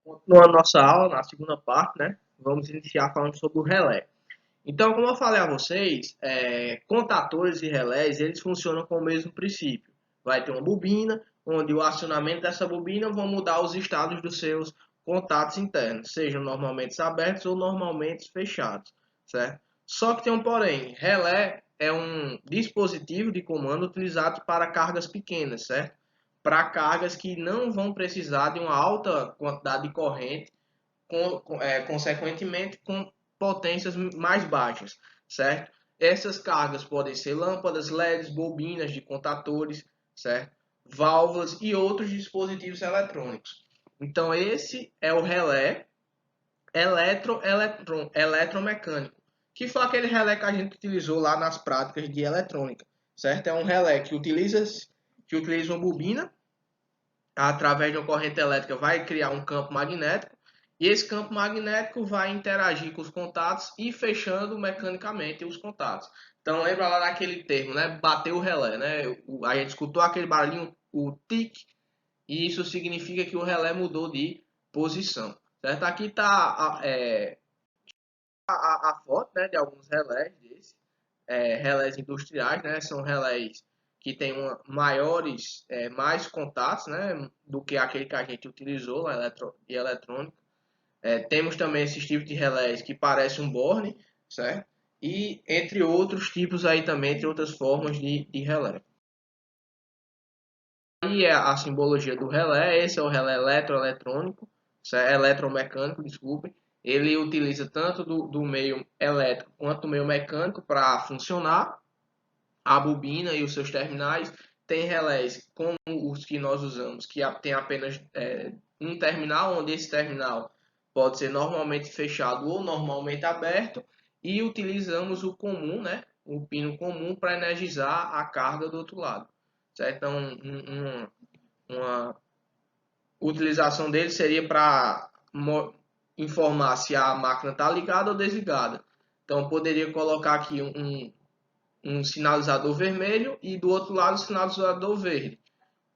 Continuando nossa aula, na segunda parte, né? Vamos iniciar falando sobre o relé. Então, como eu falei a vocês, contatores e relés, eles funcionam com o mesmo princípio. Vai ter uma bobina, onde o acionamento dessa bobina vão mudar os estados dos seus contatos internos, sejam normalmente abertos ou normalmente fechados, certo? Só que tem um porém, relé é um dispositivo de comando utilizado para cargas pequenas, certo? Para cargas que não vão precisar de uma alta quantidade de corrente, consequentemente com potências mais baixas, certo? Essas cargas podem ser lâmpadas, LEDs, bobinas de contadores, certo? Válvulas e outros dispositivos eletrônicos. Então esse é o relé eletromecânico, que foi aquele relé que a gente utilizou lá nas práticas de eletrônica, certo? É um relé que utiliza uma bobina, através de uma corrente elétrica, vai criar um campo magnético, e esse campo magnético vai interagir com os contatos e fechando mecanicamente os contatos. Então lembra lá daquele termo, né? Bateu o relé, né? A gente escutou aquele barulhinho, o tic, e isso significa que o relé mudou de posição. Certo? Aqui está a foto, né, de alguns relés desses, relés industriais, né? São relés que têm maiores, mais contatos, né, do que aquele que a gente utilizou na de eletrônica. Temos também esses tipos de relés que parecem um borne, certo? E entre outros tipos aí também, entre outras formas de relé. E a simbologia do relé, esse é o relé eletroeletrônico, eletromecânico, desculpe. Ele utiliza tanto do meio elétrico quanto do meio mecânico para funcionar. A bobina e os seus terminais. Tem relés como os que nós usamos, que tem apenas um terminal, onde esse terminal pode ser normalmente fechado ou normalmente aberto, e utilizamos o comum, né, o pino comum, para energizar a carga do outro lado. Certo? Então, uma utilização dele seria para informar se a máquina está ligada ou desligada. Então, poderia colocar aqui um sinalizador vermelho e do outro lado o sinalizador verde.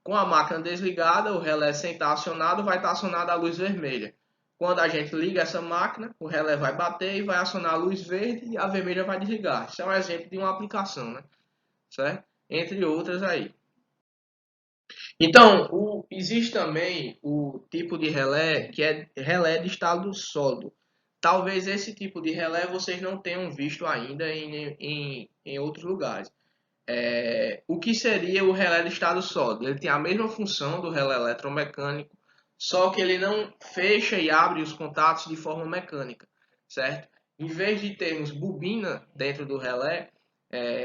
Com a máquina desligada, o relé sem estar acionado vai estar acionada a luz vermelha. Quando a gente liga essa máquina, o relé vai bater e vai acionar a luz verde e a vermelha vai desligar. Isso é um exemplo de uma aplicação, né? Certo? Entre outras aí. Então, existe também o tipo de relé que é relé de estado sólido. Talvez esse tipo de relé vocês não tenham visto ainda em outros lugares. O que seria o relé de estado sólido? Ele tem a mesma função do relé eletromecânico, só que ele não fecha e abre os contatos de forma mecânica, certo? Em vez de termos bobina dentro do relé,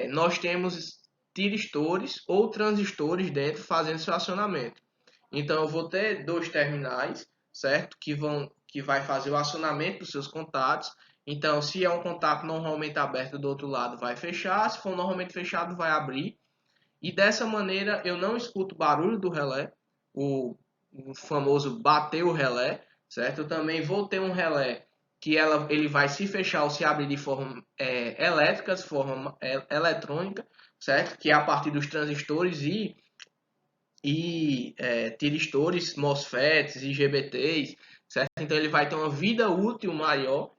nós temos tiristores ou transistores dentro fazendo seu acionamento. Então eu vou ter dois terminais, certo? Que vai fazer o acionamento dos seus contatos. Então, se é um contato normalmente aberto do outro lado, vai fechar. Se for normalmente fechado, vai abrir. E dessa maneira eu não escuto o barulho do relé, o famoso bater o relé, certo? Eu também vou ter um relé que ele vai se fechar ou se abrir de forma elétrica, de forma eletrônica, certo? Que é a partir dos transistores e tiristores, MOSFETs, IGBTs, certo? Então ele vai ter uma vida útil maior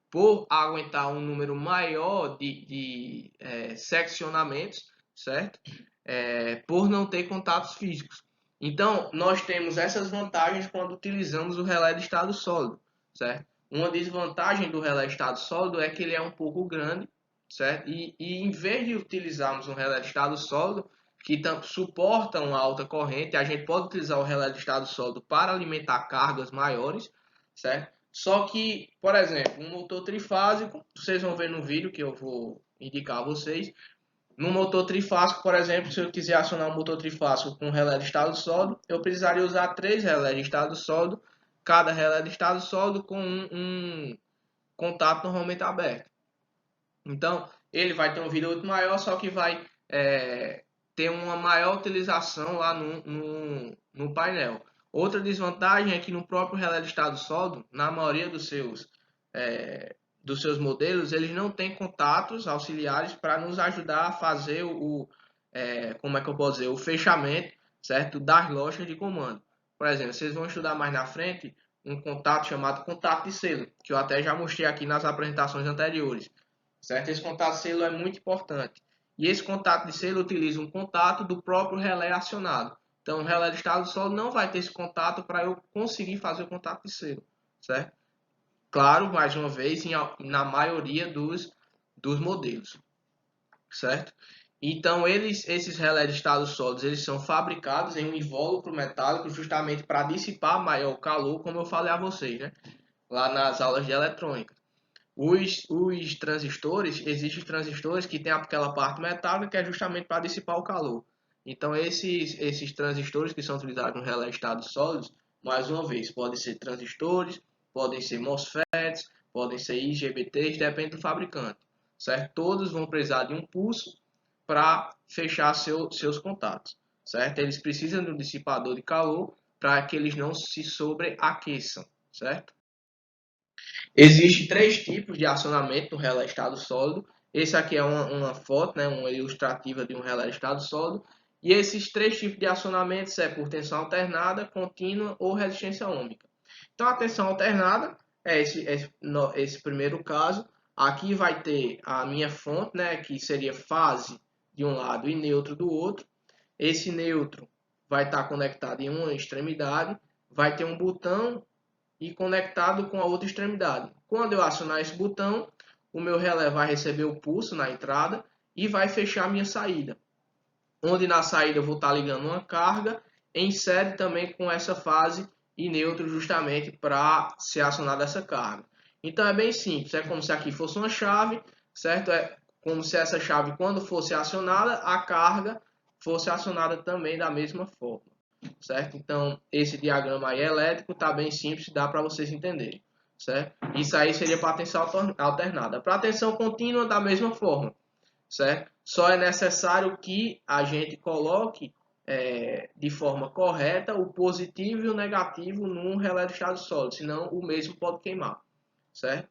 por aguentar um número maior de seccionamentos, certo? Por não ter contatos físicos. Então, nós temos essas vantagens quando utilizamos o relé de estado sólido, certo? Uma desvantagem do relé de estado sólido é que ele é um pouco grande, certo? E em vez de utilizarmos um relé de estado sólido, que suporta uma alta corrente, a gente pode utilizar o relé de estado sólido para alimentar cargas maiores, certo? Só que, por exemplo, um motor trifásico, vocês vão ver no vídeo que eu vou indicar a vocês. No motor trifásico, por exemplo, se eu quiser acionar um motor trifásico com relé de estado sólido, eu precisaria usar 3 relés de estado sólido, cada relé de estado sólido com um contato normalmente aberto. Então, ele vai ter um vida útil maior, só que vai ter uma maior utilização lá no painel. Outra desvantagem é que no próprio relé de estado sólido, na maioria dos seus modelos, eles não têm contatos auxiliares para nos ajudar a fazer como é que eu posso dizer, o fechamento, certo, das lojas de comando. Por exemplo, vocês vão estudar mais na frente um contato chamado contato de selo, que eu até já mostrei aqui nas apresentações anteriores, certo? Esse contato de selo é muito importante. E esse contato de selo utiliza um contato do próprio relé acionado. Então, o relé de estado sólido não vai ter esse contato para eu conseguir fazer o contato de selo, certo? Claro, mais uma vez, na maioria dos modelos, certo? Então, esses relés de estado sólidos, eles são fabricados em um invólucro metálico justamente para dissipar maior calor, como eu falei a vocês, né? Lá nas aulas de eletrônica. Os transistores, existem transistores que tem aquela parte metálica que é justamente para dissipar o calor. Então, esses transistores que são utilizados no relé de estados sólidos, mais uma vez, podem ser transistores, podem ser MOSFETs, podem ser IGBTs, depende do fabricante, certo? Todos vão precisar de um pulso para fechar seus contatos, certo? Eles precisam de um dissipador de calor para que eles não se sobreaqueçam, certo? Existem três tipos de acionamento no relé estado sólido. Esse aqui é uma foto, né, uma ilustrativa de um relé estado sólido. E esses três tipos de acionamentos é por tensão alternada, contínua ou resistência ohmica. Então, a tensão alternada é esse primeiro caso. Aqui vai ter a minha fonte, né, que seria fase de um lado e neutro do outro. Esse neutro vai estar conectado em uma extremidade. Vai ter um botão e conectado com a outra extremidade. Quando eu acionar esse botão, o meu relé vai receber o pulso na entrada e vai fechar a minha saída. Onde na saída eu vou estar ligando uma carga em série também com essa fase e neutro justamente para ser acionada essa carga. Então é bem simples, é como se aqui fosse uma chave, certo? É como se essa chave, quando fosse acionada, a carga fosse acionada também da mesma forma, certo? Então, esse diagrama aí elétrico está bem simples, dá para vocês entenderem, certo? Isso aí seria para a tensão alternada. Para a tensão contínua, da mesma forma, certo? Só é necessário que a gente coloque de forma correta o positivo e o negativo num relé de estado sólido, senão o mesmo pode queimar, certo?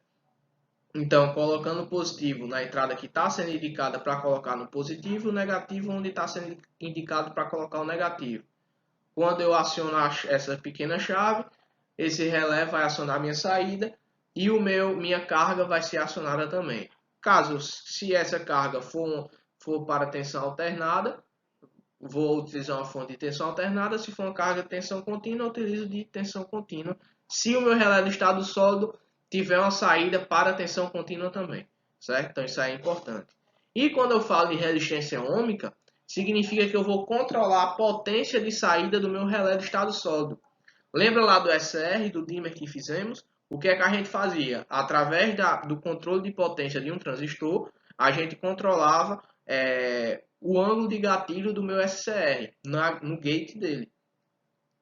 Então, colocando o positivo na entrada que está sendo indicada para colocar no positivo, o negativo onde está sendo indicado para colocar o negativo. Quando eu aciono essa pequena chave, esse relé vai acionar minha saída e minha carga vai ser acionada também. Caso, se essa carga for para tensão alternada, vou utilizar uma fonte de tensão alternada. Se for uma carga de tensão contínua, eu utilizo de tensão contínua. Se o meu relé de estado sólido tiver uma saída para tensão contínua também, certo? Então isso aí é importante. E quando eu falo de resistência ohmica, significa que eu vou controlar a potência de saída do meu relé de estado sólido. Lembra lá do SR, do dimmer que fizemos? O que é que a gente fazia? Através do controle de potência de um transistor, a gente controlava o ângulo de gatilho do meu SCR no gate dele.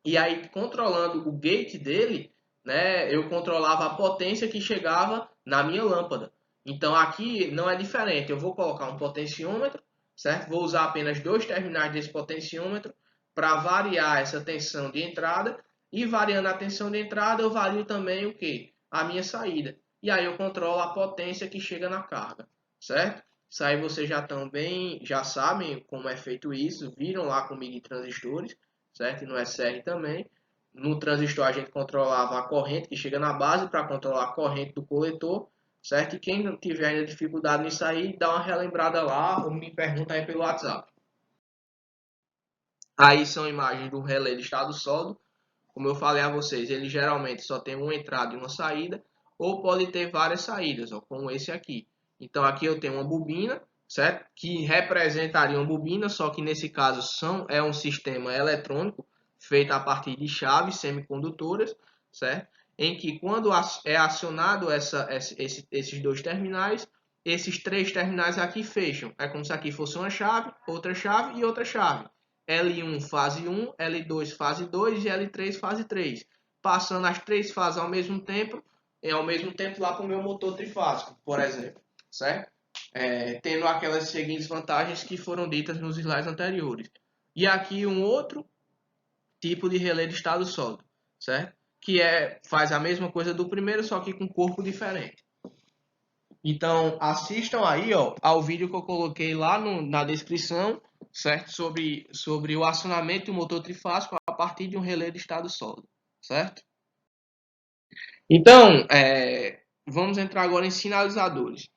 E aí, controlando o gate dele, né, eu controlava a potência que chegava na minha lâmpada. Então, aqui não é diferente. Eu vou colocar um potenciômetro, certo? Vou usar apenas dois terminais desse potenciômetro para variar essa tensão de entrada. E variando a tensão de entrada, eu vario também o que? A minha saída. E aí eu controlo a potência que chega na carga, certo? Isso aí vocês já sabem como é feito isso, viram lá comigo em transistores, certo? E no SR também. No transistor a gente controlava a corrente que chega na base para controlar a corrente do coletor, certo? E quem não tiver ainda dificuldade nisso aí, dá uma relembrada lá ou me pergunta aí pelo WhatsApp. Aí são imagens do relé de estado sólido. Como eu falei a vocês, ele geralmente só tem uma entrada e uma saída, ou pode ter várias saídas, ó, como esse aqui. Então aqui eu tenho uma bobina, certo? Que representaria uma bobina, só que nesse caso é um sistema eletrônico feito a partir de chaves semicondutoras, certo? Em que quando é acionado esses dois terminais, esses três terminais aqui fecham. É como se aqui fosse uma chave e outra chave. L1 fase 1, L2 fase 2 e L3 fase 3. Passando as três fases ao mesmo tempo lá para o meu motor trifásico, por exemplo, certo? Tendo aquelas seguintes vantagens que foram ditas nos slides anteriores. E aqui um outro tipo de relé de estado sólido, certo? Que faz a mesma coisa do primeiro, só que com corpo diferente. Então, assistam aí, ó, ao vídeo que eu coloquei lá na descrição, certo? Sobre o acionamento do motor trifásico a partir de um relé de estado sólido, certo? Então, vamos entrar agora em sinalizadores.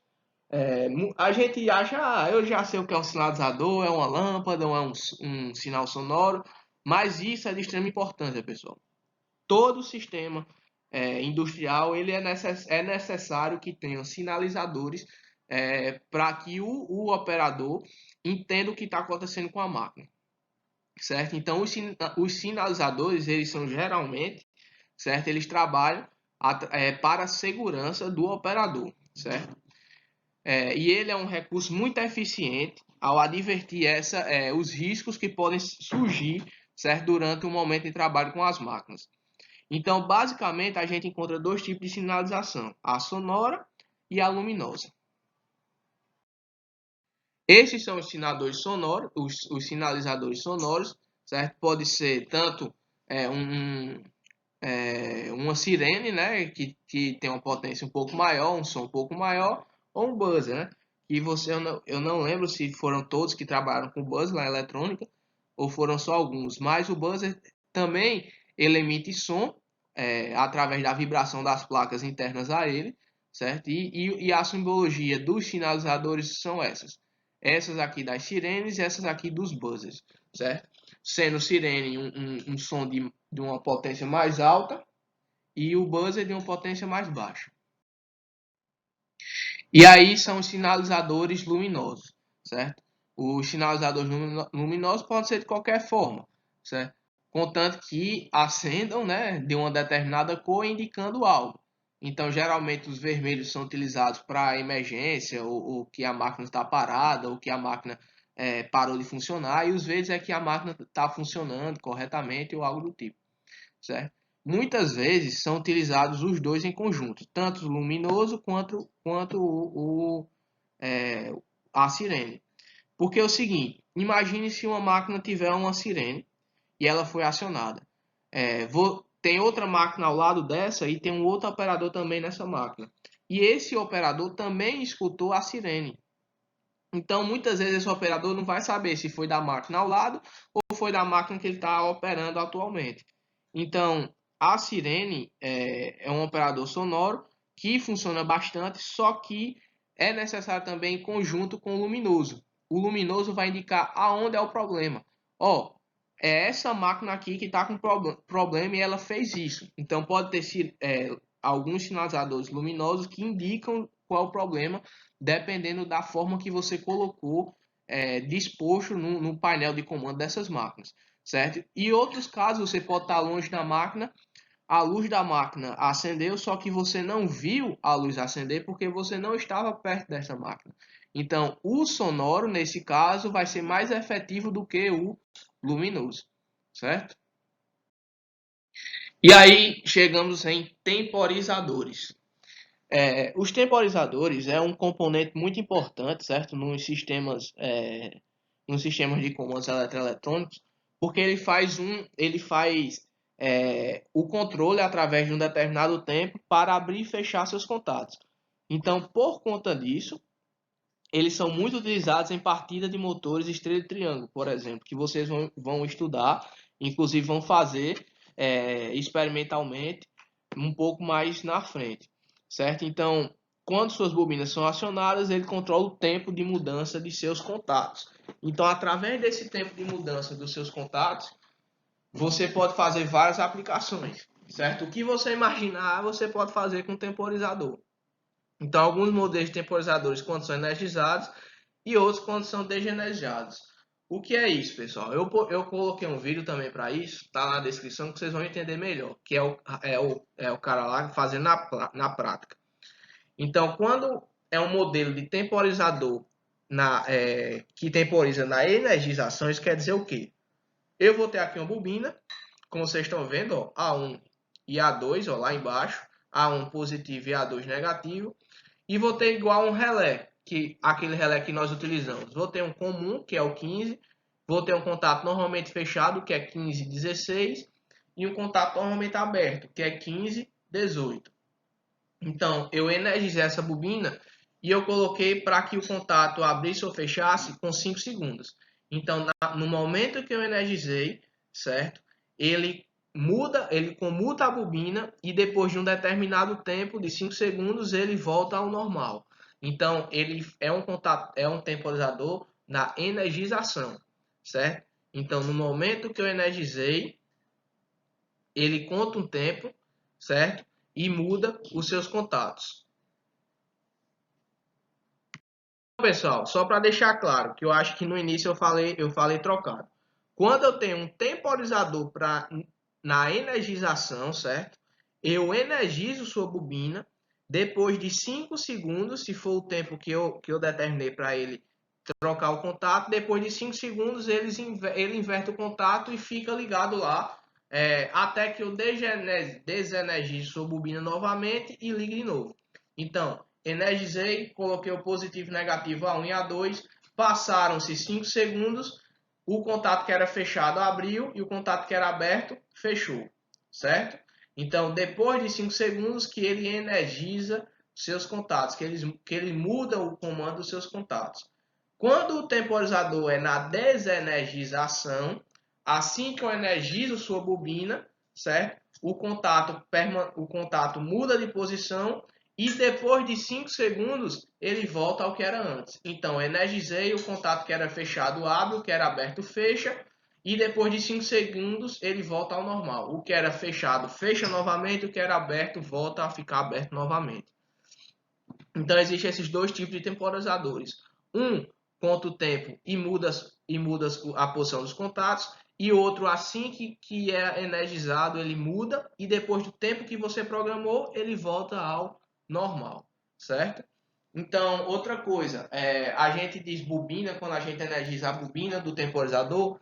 A gente acha, eu já sei o que é um sinalizador, é uma lâmpada, ou é um sinal sonoro, mas isso é de extrema importância, pessoal. Todo sistema industrial ele é necessário que tenha sinalizadores para que o operador entenda o que está acontecendo com a máquina, certo? Então, os sinalizadores, eles são geralmente, certo? Eles trabalham para a segurança do operador, certo? E ele é um recurso muito eficiente ao advertir os riscos que podem surgir, certo? Durante o momento de trabalho com as máquinas. Então, basicamente, a gente encontra dois tipos de sinalização, a sonora e a luminosa. Esses são os sinalizadores sonoros, os sinalizadores sonoros, certo? Pode ser tanto uma sirene, né, que tem uma potência um pouco maior, um som um pouco maior, ou um buzzer, né? E eu não lembro se foram todos que trabalharam com buzzer na eletrônica ou foram só alguns, mas o buzzer também ele emite som através da vibração das placas internas a ele, certo? E a simbologia dos sinalizadores são essas. Essas aqui das sirenes e essas aqui dos buzzers, certo? Sendo sirene um som de uma potência mais alta e o buzzer de uma potência mais baixa. E aí são os sinalizadores luminosos, certo? Os sinalizadores luminosos podem ser de qualquer forma, certo? Contanto que acendam, né, de uma determinada cor indicando algo. Então, geralmente os vermelhos são utilizados para emergência, ou que a máquina está parada, ou que a máquina parou de funcionar, e os verdes é que a máquina está funcionando corretamente ou algo do tipo, certo? Muitas vezes são utilizados os dois em conjunto, tanto o luminoso quanto a sirene. Porque é o seguinte, imagine se uma máquina tiver uma sirene e ela foi acionada. Tem outra máquina ao lado dessa e tem um outro operador também nessa máquina. E esse operador também escutou a sirene. Então, muitas vezes esse operador não vai saber se foi da máquina ao lado ou foi da máquina que ele está operando atualmente. Então, a sirene é um operador sonoro que funciona bastante, só que é necessário também em conjunto com o luminoso. O luminoso vai indicar aonde é o problema. Ó, é essa máquina aqui que está com problema e ela fez isso. Então, pode ter alguns sinalizadores luminosos que indicam qual é o problema, dependendo da forma que você colocou disposto no painel de comando dessas máquinas, certo? E outros casos, você pode estar longe da máquina, a luz da máquina acendeu, só que você não viu a luz acender porque você não estava perto dessa máquina. Então, o sonoro, nesse caso, vai ser mais efetivo do que o luminoso, certo? E aí, chegamos em temporizadores. Os temporizadores é um componente muito importante, certo? Nos sistemas de comandos eletroeletrônicos, porque ele faz o controle através de um determinado tempo para abrir e fechar seus contatos. Então, por conta disso, eles são muito utilizados em partida de motores estrela e triângulo, por exemplo, que vocês vão estudar, inclusive vão fazer experimentalmente um pouco mais na frente, certo? Então, quando suas bobinas são acionadas, ele controla o tempo de mudança de seus contatos. Então, através desse tempo de mudança dos seus contatos, você pode fazer várias aplicações, certo? O que você imaginar, você pode fazer com o temporizador. Então, alguns modelos de temporizadores quando são energizados e outros quando são desenergizados. O que é isso, pessoal? Eu coloquei um vídeo também para isso, tá na descrição que vocês vão entender melhor, que é o cara lá fazendo na prática. Então, quando é um modelo de temporizador que temporiza na energização, isso quer dizer o quê? Eu vou ter aqui uma bobina, como vocês estão vendo, ó, A1 e A2, ó, lá embaixo, A1 positivo e A2 negativo, e vou ter igual um relé, aquele relé que nós utilizamos. Vou ter um comum, que é o 15, vou ter um contato normalmente fechado, que é 15, 16, e um contato normalmente aberto, que é 15, 18. Então, eu energizei essa bobina e eu coloquei para que o contato abrisse ou fechasse com 5 segundos. Então, no momento que eu energizei, certo? Ele ele comuta a bobina e depois de um determinado tempo, de 5 segundos, ele volta ao normal. Então, ele é um temporizador na energização, certo? Então, no momento que eu energizei, ele conta um tempo, certo? E muda os seus contatos. Pessoal, só para deixar claro, que eu acho que no início eu falei trocado. Quando eu tenho um temporizador na energização, certo? Eu energizo sua bobina, depois de 5 segundos, se for o tempo que eu determinei para ele trocar o contato, depois de 5 segundos ele inverte o contato e fica ligado lá, até que eu desenergize sua bobina novamente e ligue de novo. Então, energizei, coloquei o positivo e negativo A1 e A2, passaram-se 5 segundos, o contato que era fechado abriu e o contato que era aberto fechou, certo? Então, depois de 5 segundos que ele energiza seus contatos, que ele muda o comando dos seus contatos. Quando o temporizador é na desenergização, assim que eu energizo sua bobina, certo? O contato muda de posição e depois de 5 segundos ele volta ao que era antes. Então, energizei, o contato que era fechado abre, o que era aberto fecha, e depois de 5 segundos ele volta ao normal. O que era fechado fecha novamente, o que era aberto volta a ficar aberto novamente. Então, existem esses dois tipos de temporizadores. Um conta o tempo e muda a posição dos contatos, e outro, assim que é energizado, ele muda, e depois do tempo que você programou, ele volta ao normal, certo? Então, outra coisa, a gente diz bobina quando a gente energiza a bobina do temporizador,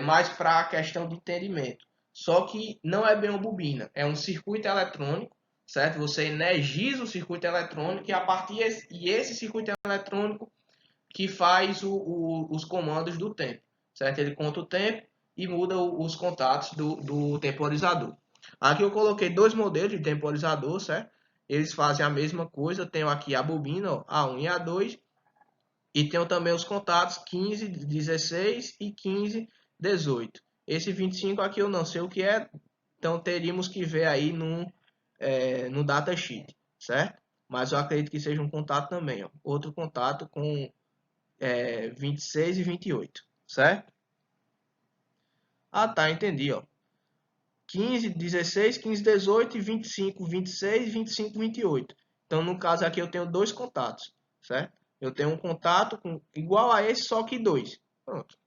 mais para a questão de entendimento. Só que não é bem uma bobina, é um circuito eletrônico, certo? Você energiza o circuito eletrônico e a partir esse circuito eletrônico que faz os comandos do tempo, certo? Ele conta o tempo e muda os contatos do temporizador. Aqui eu coloquei dois modelos de temporizador, certo? Eles fazem a mesma coisa. Tenho aqui a bobina, ó, A1 e A2, e tenho também os contatos 15, 16 e 15, 18. Esse 25 aqui eu não sei o que é, então teríamos que ver aí no datasheet, certo? Mas eu acredito que seja um contato também, ó. Outro contato com 26 e 28, certo? Ah, tá, entendi, ó. 15, 16, 15, 18 e 25, 26, 25, 28. Então, no caso aqui, eu tenho dois contatos, certo? Eu tenho um contato igual a esse, só que dois. Pronto.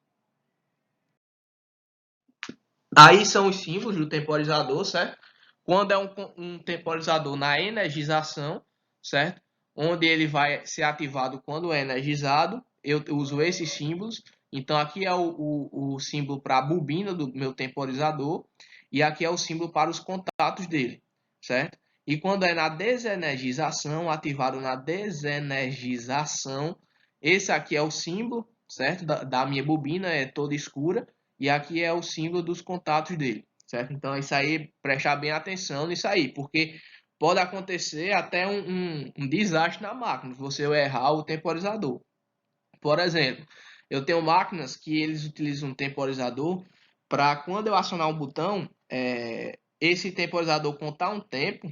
Aí são os símbolos do temporizador, certo? Quando é um temporizador na energização, certo? Onde ele vai ser ativado quando é energizado, eu uso esses símbolos. Então aqui é o símbolo para a bobina do meu temporizador e aqui é o símbolo para os contatos dele, certo? E quando é na desenergização, ativado na desenergização, esse aqui é o símbolo, certo? Da minha bobina, é toda escura. E aqui é o símbolo dos contatos dele, certo? Então, isso aí, prestar bem atenção nisso aí, porque pode acontecer até um desastre na máquina, se você errar o temporizador. Por exemplo, eu tenho máquinas que eles utilizam um temporizador para quando eu acionar um botão, esse temporizador contar um tempo,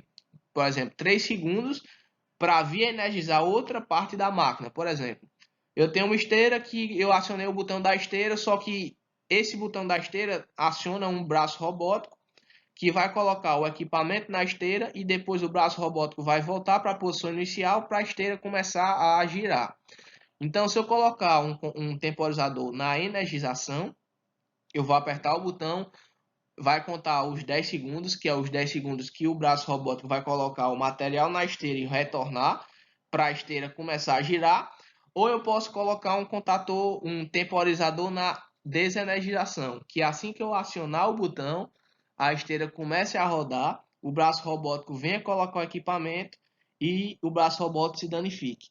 por exemplo, 3 segundos, para vir energizar outra parte da máquina. Por exemplo, eu tenho uma esteira que eu acionei o botão da esteira, só que esse botão da esteira aciona um braço robótico que vai colocar o equipamento na esteira e depois o braço robótico vai voltar para a posição inicial para a esteira começar a girar. Então, se eu colocar um temporizador na energização, eu vou apertar o botão, vai contar os 10 segundos, que é os 10 segundos que o braço robótico vai colocar o material na esteira e retornar para a esteira começar a girar, ou eu posso colocar um temporizador na desenergização, que assim que eu acionar o botão, a esteira comece a rodar, o braço robótico venha colocar o equipamento e o braço robótico se danifique.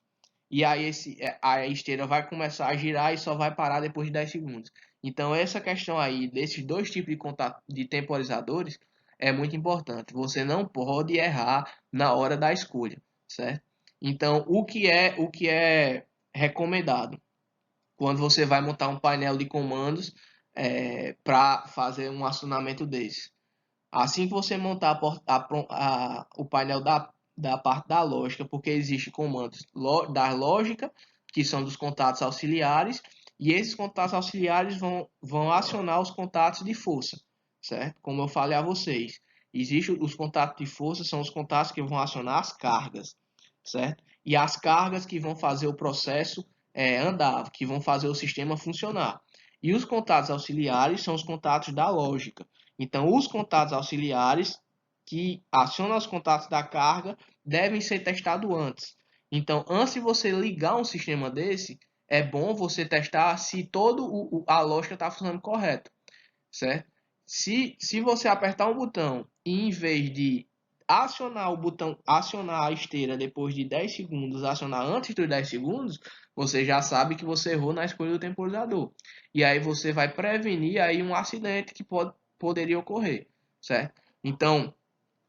E aí a esteira vai começar a girar e só vai parar depois de 10 segundos. Então, essa questão aí desses dois tipos de contato de temporizadores é muito importante. Você não pode errar na hora da escolha, certo? Então, o que é recomendado quando você vai montar um painel de comandos para fazer um acionamento desse? Assim que você montar o painel da parte da lógica, porque existem comandos da lógica, que são dos contatos auxiliares, e esses contatos auxiliares vão acionar os contatos de força, certo? Como eu falei a vocês, existem os contatos de força, são os contatos que vão acionar as cargas, certo? E as cargas que vão fazer o processo andar, que vão fazer o sistema funcionar. E os contatos auxiliares são os contatos da lógica. Então, os contatos auxiliares que acionam os contatos da carga devem ser testados antes. Então, antes de você ligar um sistema desse, é bom você testar se toda a lógica está funcionando correto, certo? Se você apertar um botão e em vez de acionar o botão, acionar a esteira depois de 10 segundos, acionar antes dos 10 segundos, você já sabe que você errou na escolha do temporizador. E aí você vai prevenir aí um acidente que poderia ocorrer, certo? Então,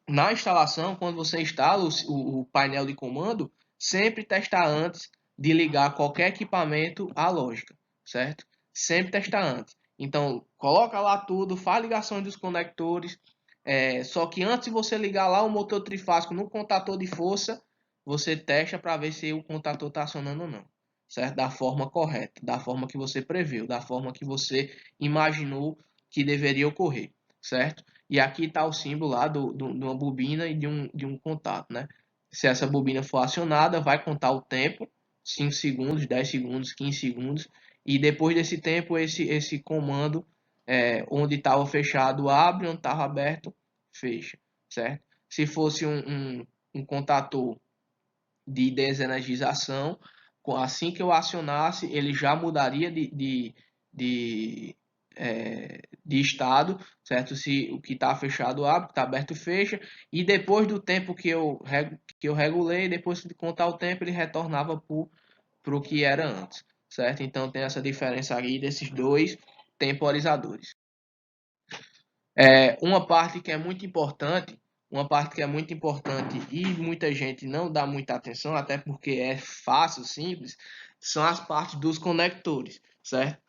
na instalação, quando você instala o painel de comando, sempre testar antes de ligar qualquer equipamento à lógica, certo? Sempre testar antes. Então, coloca lá tudo, faz ligação dos conectores, só que antes de você ligar lá o motor trifásico no contator de força, você testa para ver se o contator está acionando ou não, certo? Da forma correta, da forma que você previu, da forma que você imaginou que deveria ocorrer, certo? E aqui está o símbolo lá de uma bobina e de um contato, né? Se essa bobina for acionada, vai contar o tempo, 5 segundos, 10 segundos, 15 segundos, e depois desse tempo, esse comando, onde estava fechado, abre, onde estava aberto, fecha, certo? Se fosse um contator de desenergização, assim que eu acionasse, ele já mudaria de, de estado, certo? Se o que está fechado abre, o que está aberto fecha, e depois do tempo que eu regulei, depois de contar o tempo, ele retornava para o que era antes, certo? Então tem essa diferença aí desses dois temporizadores. Uma parte que é muito importante, uma parte que é muito importante e muita gente não dá muita atenção, até porque é fácil, simples, são as partes dos conectores, certo?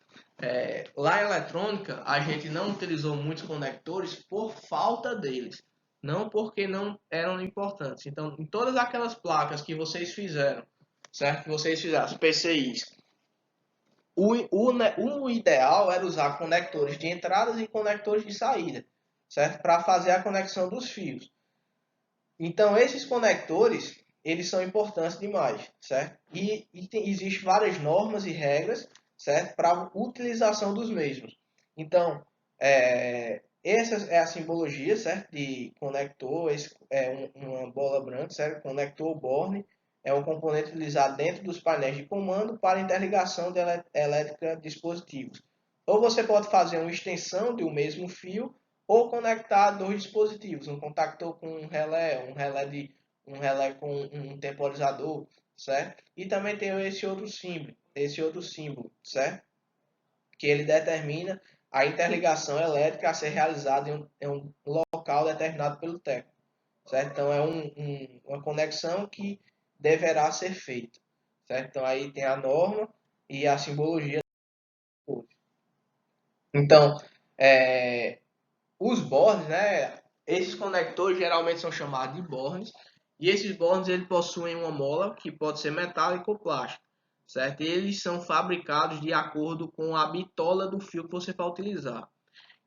Lá em eletrônica, a gente não utilizou muitos conectores por falta deles, não porque não eram importantes. Então, em todas aquelas placas que vocês fizeram, certo? Que vocês fizeram, as PCIs, o ideal era usar conectores de entradas e conectores de saída, certo? Para fazer a conexão dos fios. Então, esses conectores, eles são importantes demais, certo? Existem várias normas e regras, certo? Para a utilização dos mesmos. Então, essa é a simbologia, certo? De conector, esse é uma bola branca, certo? Conector Borne é um componente utilizado dentro dos painéis de comando para interligação de elétrica de dispositivos. Ou você pode fazer uma extensão de um mesmo fio, ou conectar dois dispositivos, um contactor com um relé com um temporizador, certo? E também tem esse outro símbolo, certo? Que ele determina a interligação elétrica a ser realizada em um local determinado pelo técnico, certo? Então é uma conexão que deverá ser feita, certo? Então aí tem a norma e a simbologia. Então, os bornes, né? Esses conectores geralmente são chamados de bornes. E esses bornes eles possuem uma mola que pode ser metálica ou plástica, certo? E eles são fabricados de acordo com a bitola do fio que você vai utilizar.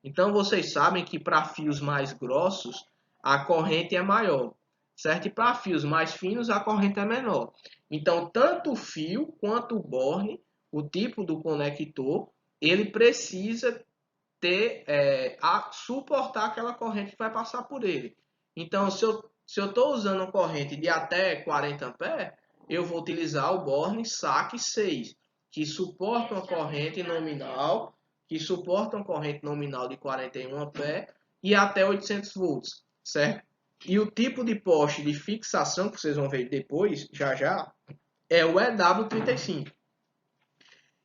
Então vocês sabem que para fios mais grossos a corrente é maior, certo? E para fios mais finos a corrente é menor. Então tanto o fio quanto o borne, o tipo do conector, ele precisa a suportar aquela corrente que vai passar por ele. Então, se eu estou usando uma corrente de até 40 amperes, eu vou utilizar o Borne SAC 6, que suporta uma corrente nominal, de 41 amperes e até 800 volts, certo? E o tipo de poste de fixação, que vocês vão ver depois, já já, é o EW35.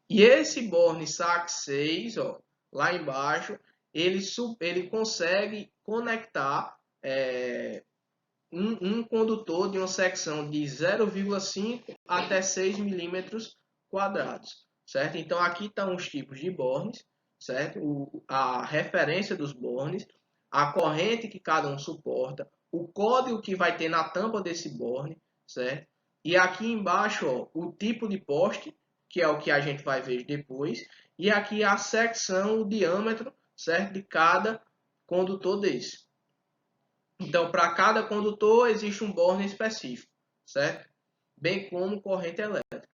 E esse Borne SAC 6, ó, lá embaixo, ele consegue conectar um condutor de uma secção de 0,5 até 6 milímetros quadrados, certo? Então aqui estão os tipos de bornes, certo? A referência dos bornes, a corrente que cada um suporta, o código que vai ter na tampa desse borne, certo? E aqui embaixo, ó, o tipo de poste, que é o que a gente vai ver depois, e aqui a secção, o diâmetro, certo? De cada condutor desse. Então, para cada condutor existe um borne específico, certo? Bem como corrente elétrica.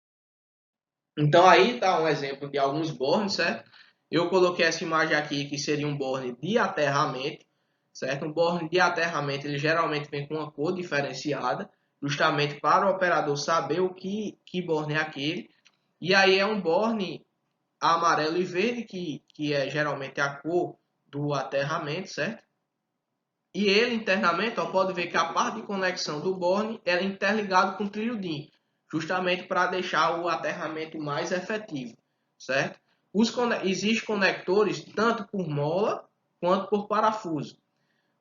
Então, aí está um exemplo de alguns bornes, certo? Eu coloquei essa imagem aqui que seria um borne de aterramento, certo? Um borne de aterramento, ele geralmente vem com uma cor diferenciada, justamente para o operador saber que borne é aquele. E aí é um borne amarelo e verde, que é geralmente a cor do aterramento, certo? E ele internamente, ó, pode ver que a parte de conexão do borne é interligado com o trilho DIN, justamente para deixar o aterramento mais efetivo, certo? Existem conectores tanto por mola quanto por parafuso.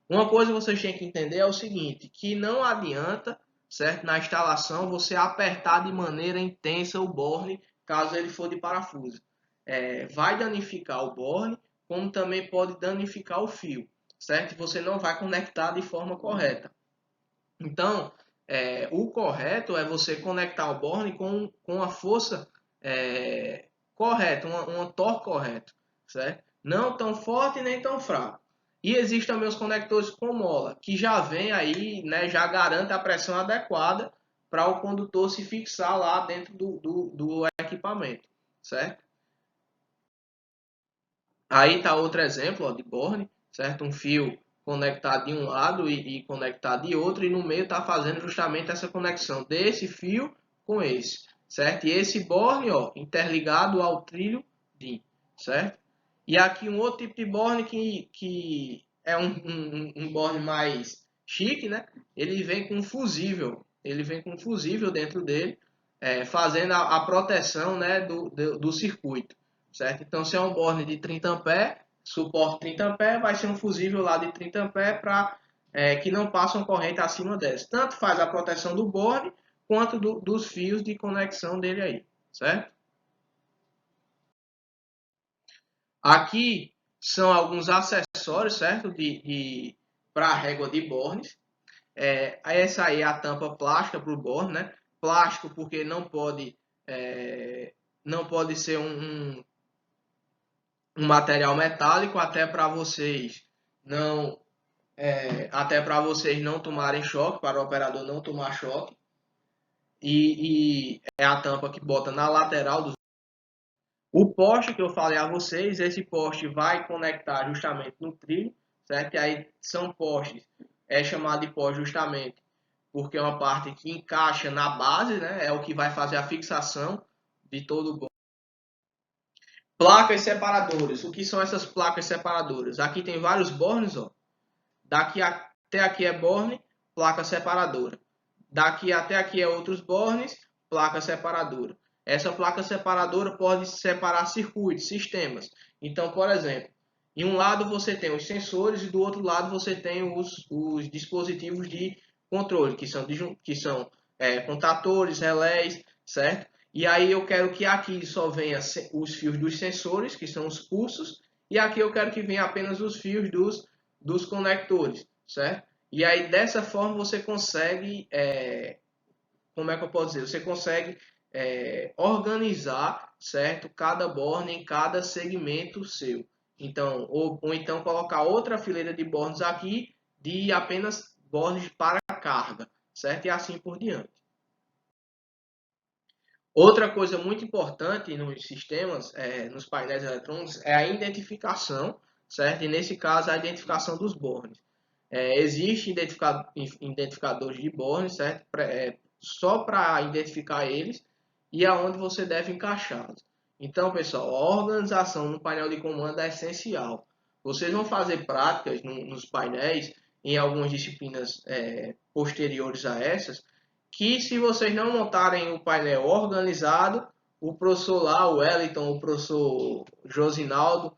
Uma coisa que vocês têm que entender é o seguinte, que não adianta, certo, na instalação você apertar de maneira intensa o borne, caso ele for de parafuso. Vai danificar o borne, como também pode danificar o fio, certo? Você não vai conectar de forma correta. Então, o correto é você conectar o borne com a força correta, uma torque correta, certo? Não tão forte nem tão fraco. E existem também os conectores com mola, que já vem aí, né, já garante a pressão adequada para o condutor se fixar lá dentro do equipamento, certo? Aí está outro exemplo, ó, de borne, certo? Um fio conectado de um lado e conectado de outro, e no meio está fazendo justamente essa conexão desse fio com esse, certo? E esse borne, ó, interligado ao trilho DIN, certo? E aqui um outro tipo de borne que é um borne mais chique, né? Ele vem com fusível, dentro dele, fazendo a proteção, né, do circuito, certo? Então, se é um borne de 30 amperes, suporte 30 amperes, vai ser um fusível lá de 30 amperes para que não passam corrente acima dessa. Tanto faz a proteção do borne quanto dos fios de conexão dele aí, certo? Aqui são alguns acessórios, certo? Para a régua de bornes. Essa aí é a tampa plástica para o borne, né? Plástico porque não pode ser um material metálico, não até para vocês não tomarem choque, para o operador não tomar choque. E é a tampa que bota na lateral do o poste que eu falei a vocês, esse poste vai conectar justamente no trilho, certo? E aí são postes, é chamado de poste justamente porque é uma parte que encaixa na base, né? É o que vai fazer a fixação de todo o borne. Placas separadoras. O que são essas placas separadoras? Aqui tem vários bornes, ó. Daqui até aqui é borne, placa separadora. Daqui até aqui é outros bornes, placa separadora. Essa placa separadora pode separar circuitos, sistemas. Então, por exemplo, em um lado você tem os sensores e do outro lado você tem os dispositivos de controle, que são contatores, relés, certo? E aí eu quero que aqui só venha os fios dos sensores, que são os pulsos, e aqui eu quero que venha apenas os fios dos conectores, certo? E aí dessa forma você consegue, como é que eu posso dizer? Você consegue organizar, certo? Cada borne em cada segmento seu. Então, ou então colocar outra fileira de bornes aqui de apenas bornes para carga, certo? E assim por diante. Outra coisa muito importante nos sistemas, nos painéis eletrônicos, é a identificação, certo? E nesse caso, a identificação dos bornes. Existe identificadores de bornes, certo? Só para identificar eles e aonde você deve encaixá-los. Então, pessoal, a organização no painel de comando é essencial. Vocês vão fazer práticas nos painéis em algumas disciplinas posteriores a essas, que se vocês não montarem o painel organizado, o professor lá, o Wellington, o professor Josinaldo,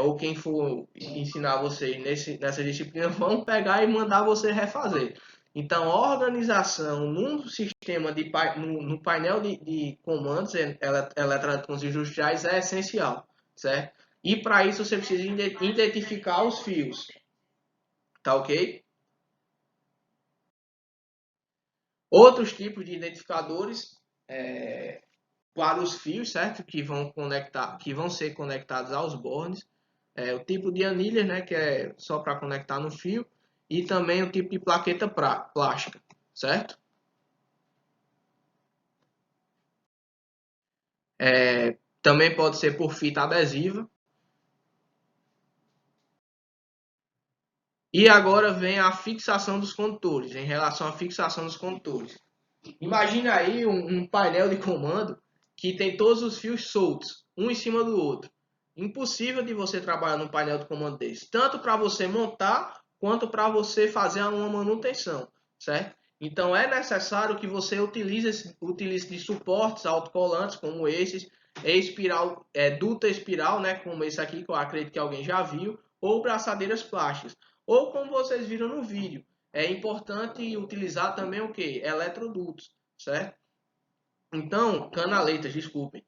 ou quem for ensinar vocês nessa disciplina, vão pegar e mandar você refazer. Então, a organização no sistema no painel de comandos eletrônicos industriais é essencial, certo? E para isso você precisa identificar os fios. Tá ok? Outros tipos de identificadores para os fios, certo? Que vão ser conectados aos bornes. O tipo de anilhas, né? Que é só para conectar no fio. E também o tipo de plaqueta plástica, certo? Também pode ser por fita adesiva. E agora vem a fixação dos condutores, em relação à fixação dos condutores. Imagina aí um painel de comando que tem todos os fios soltos, um em cima do outro. Impossível de você trabalhar num painel de comando desse, tanto para você montar quanto para você fazer uma manutenção, certo? Então é necessário que você utilize de suportes autocolantes como esses, espiral, duta espiral, né, como esse aqui que eu acredito que alguém já viu, ou braçadeiras plásticas, ou como vocês viram no vídeo. É importante utilizar também o que? Eletrodutos, certo? Então, canaletas, desculpem.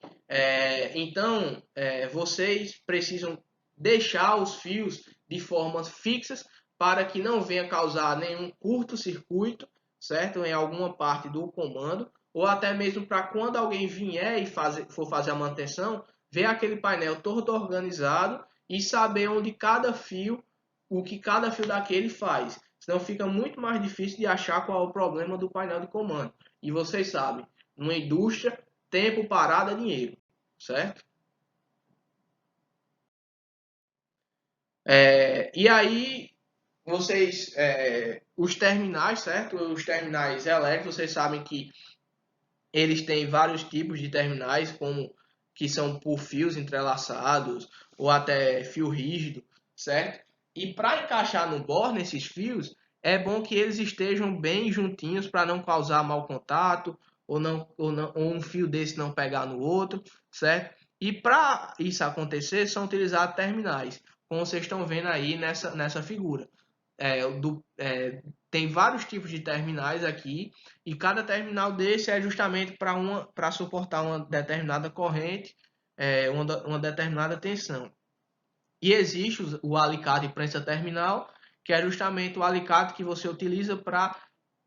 Vocês precisam deixar os fios de formas fixas para que não venha causar nenhum curto-circuito, certo? Em alguma parte do comando, ou até mesmo para quando alguém vier e for fazer a manutenção, ver aquele painel todo organizado e saber onde cada fio, o que cada fio daquele faz. Senão fica muito mais difícil de achar qual é o problema do painel de comando. E vocês sabem, numa indústria, tempo parado é dinheiro, certo? E aí, os terminais, certo? Os terminais elétricos, vocês sabem que eles têm vários tipos de terminais, como que são por fios entrelaçados ou até fio rígido, certo? E para encaixar no borne esses fios, é bom que eles estejam bem juntinhos para não causar mau contato ou um fio desse não pegar no outro, certo? E para isso acontecer, são utilizados terminais, como vocês estão vendo aí nessa figura. Tem vários tipos de terminais aqui e cada terminal desse é justamente para suportar uma determinada corrente, uma determinada tensão. E existe o alicate prensa terminal, que é justamente o alicate que você utiliza para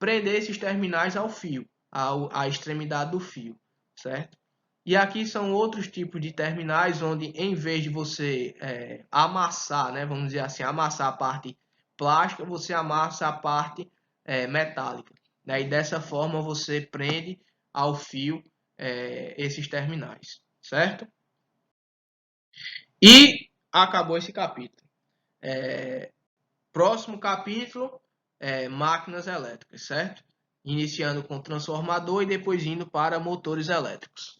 prender esses terminais ao fio, à extremidade do fio, certo? E aqui são outros tipos de terminais onde, em vez de você amassar, né, vamos dizer assim, amassar a parte plástica, você amassa a parte metálica. Né? E dessa forma você prende ao fio esses terminais, certo? E acabou esse capítulo. Próximo capítulo máquinas elétricas, certo? Iniciando com transformador e depois indo para motores elétricos.